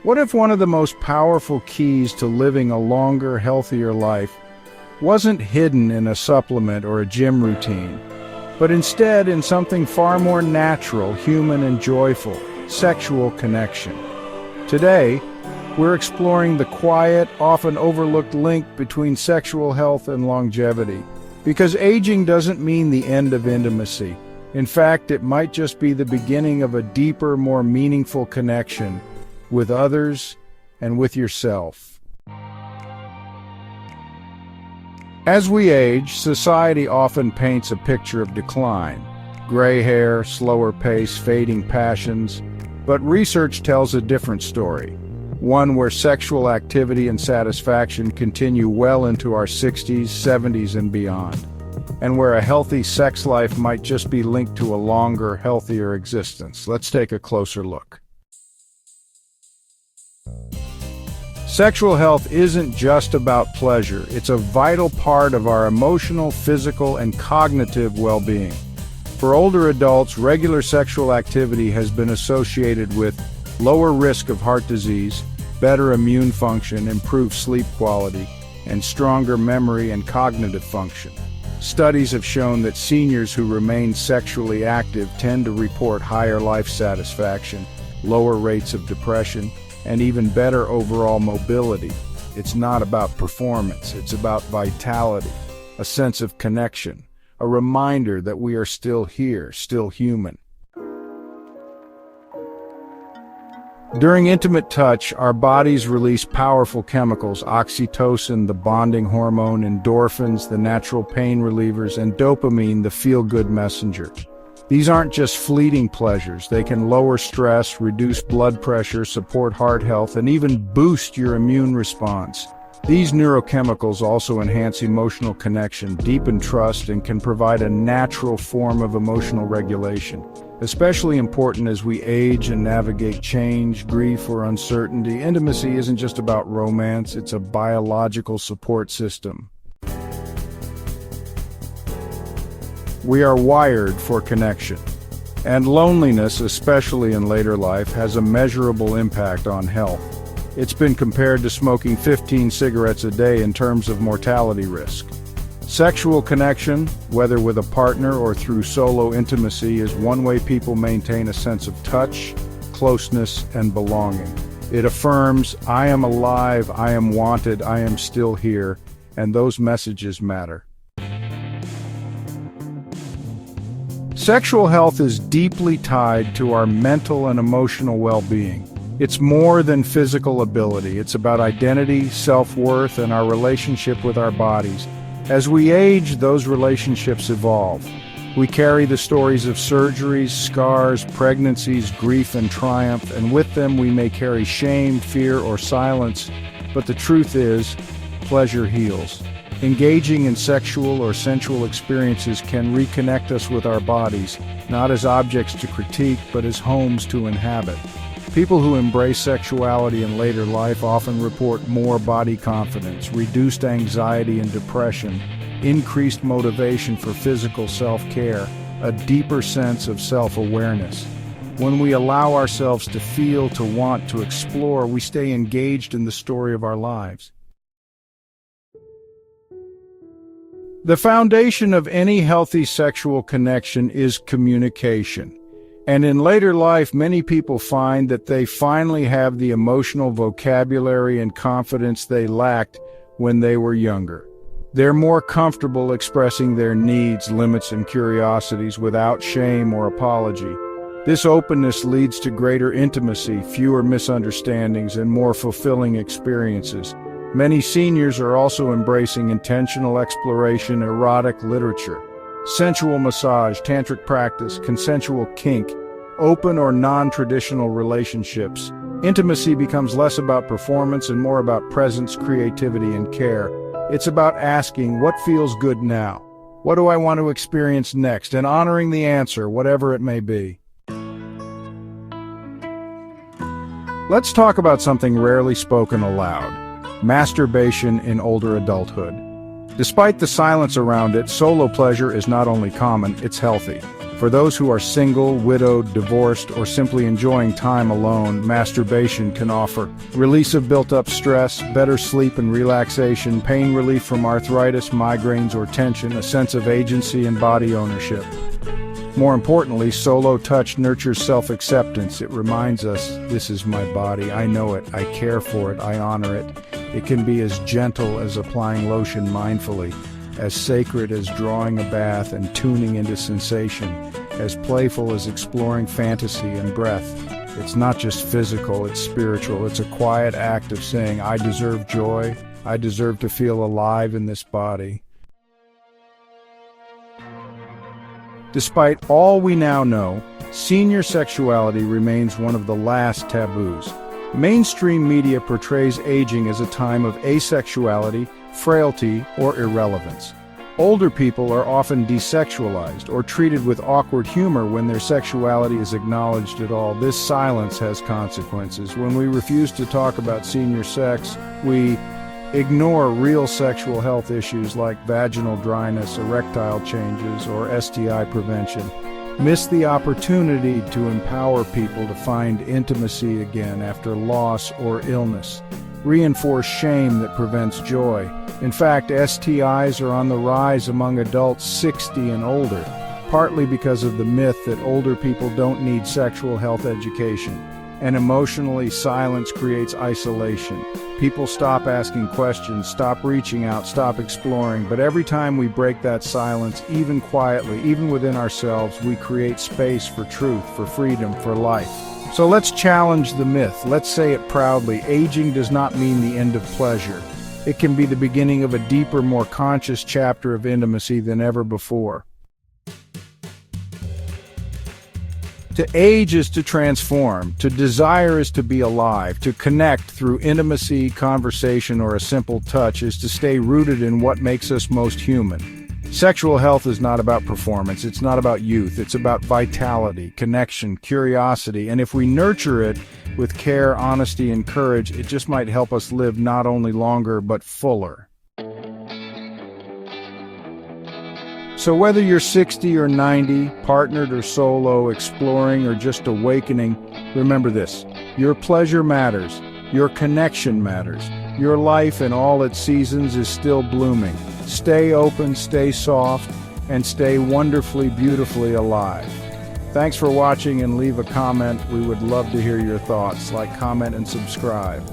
What if one of the most powerful keys to living a longer, healthier life wasn't hidden in a supplement or a gym routine, but instead in something far more natural, human, and joyful: sexual connection? Today, we're exploring the quiet, often overlooked link between sexual health and longevity. Because aging doesn't mean the end of intimacy. In fact, it might just be the beginning of a deeper, more meaningful connection with others and with yourself. As we age, society often paints a picture of decline: gray hair, slower pace, fading passions. But research tells a different story. One where sexual activity and satisfaction continue well into our 60s, 70s, and beyond. And where a healthy sex life might just be linked to a longer, healthier existence. Let's take a closer look. Sexual health isn't just about pleasure. It's a vital part of our emotional, physical, and cognitive well-being. For older adults, regular sexual activity has been associated with lower risk of heart disease, better immune function, improved sleep quality, and stronger memory and cognitive function. Studies have shown that seniors who remain sexually active tend to report higher life satisfaction, lower rates of depression, and even better overall mobility. It's not about performance, it's about vitality, a sense of connection, a reminder that we are still here, still human. During intimate touch, our bodies release powerful chemicals: oxytocin, the bonding hormone, endorphins, the natural pain relievers, and dopamine, the feel-good messenger. These aren't just fleeting pleasures. They can lower stress, reduce blood pressure, support heart health, and even boost your immune response. These neurochemicals also enhance emotional connection, deepen trust, and can provide a natural form of emotional regulation. Especially important as we age and navigate change, grief, or uncertainty, intimacy isn't just about romance, it's a biological support system. We are wired for connection, and loneliness, especially in later life, has a measurable impact on health. It's been compared to smoking 15 cigarettes a day in terms of mortality risk. Sexual connection, whether with a partner or through solo intimacy, is one way people maintain a sense of touch, closeness, and belonging. It affirms, I am alive, I am wanted, I am still here, and those messages matter. Sexual health is deeply tied to our mental and emotional well-being. It's more than physical ability. It's about identity, self-worth, and our relationship with our bodies. As we age, those relationships evolve. We carry the stories of surgeries, scars, pregnancies, grief, and triumph, and with them we may carry shame, fear, or silence. But the truth is, pleasure heals. Engaging in sexual or sensual experiences can reconnect us with our bodies, not as objects to critique, but as homes to inhabit. People who embrace sexuality in later life often report more body confidence, reduced anxiety and depression, increased motivation for physical self-care, a deeper sense of self-awareness. When we allow ourselves to feel, to want, to explore, we stay engaged in the story of our lives. The foundation of any healthy sexual connection is communication. And in later life, many people find that they finally have the emotional vocabulary and confidence they lacked when they were younger. They're more comfortable expressing their needs, limits, and curiosities without shame or apology. This openness leads to greater intimacy, fewer misunderstandings, and more fulfilling experiences. Many seniors are also embracing intentional exploration, erotic literature, sensual massage, tantric practice, consensual kink, open or non-traditional relationships. Intimacy becomes less about performance and more about presence, creativity, and care. It's about asking, what feels good now? What do I want to experience next? And honoring the answer, whatever it may be. Let's talk about something rarely spoken aloud: masturbation in older adulthood. Despite the silence around it, solo pleasure is not only common, it's healthy. For those who are single, widowed, divorced, or simply enjoying time alone, masturbation can offer release of built-up stress, better sleep and relaxation, pain relief from arthritis, migraines, or tension, a sense of agency and body ownership. More importantly, solo touch nurtures self-acceptance. It reminds us, this is my body, I know it, I care for it, I honor it. It can be as gentle as applying lotion mindfully, as sacred as drawing a bath and tuning into sensation, as playful as exploring fantasy and breath. It's not just physical, it's spiritual. It's a quiet act of saying, I deserve joy, I deserve to feel alive in this body. Despite all we now know, senior sexuality remains one of the last taboos. Mainstream media portrays aging as a time of asexuality, frailty, or irrelevance. Older people are often desexualized or treated with awkward humor when their sexuality is acknowledged at all. This silence has consequences. When we refuse to talk about senior sex, we ignore real sexual health issues like vaginal dryness, erectile changes, or STI prevention. Miss the opportunity to empower people to find intimacy again after loss or illness. Reinforce shame that prevents joy. In fact, STIs are on the rise among adults 60 and older, partly because of the myth that older people don't need sexual health education. And emotionally, silence creates isolation. People stop asking questions, stop reaching out, stop exploring. But every time we break that silence, even quietly, even within ourselves, we create space for truth, for freedom, for life. So let's challenge the myth. Let's say it proudly. Aging does not mean the end of pleasure. It can be the beginning of a deeper, more conscious chapter of intimacy than ever before. To age is to transform, to desire is to be alive, to connect through intimacy, conversation, or a simple touch is to stay rooted in what makes us most human. Sexual health is not about performance, it's not about youth, it's about vitality, connection, curiosity, and if we nurture it with care, honesty, and courage, it just might help us live not only longer, but fuller. So whether you're 60 or 90, partnered or solo, exploring or just awakening, remember this: your pleasure matters, your connection matters, your life in all its seasons is still blooming. Stay open, stay soft, and stay wonderfully, beautifully alive. Thanks for watching, and leave a comment. We would love to hear your thoughts. Like, comment, and subscribe.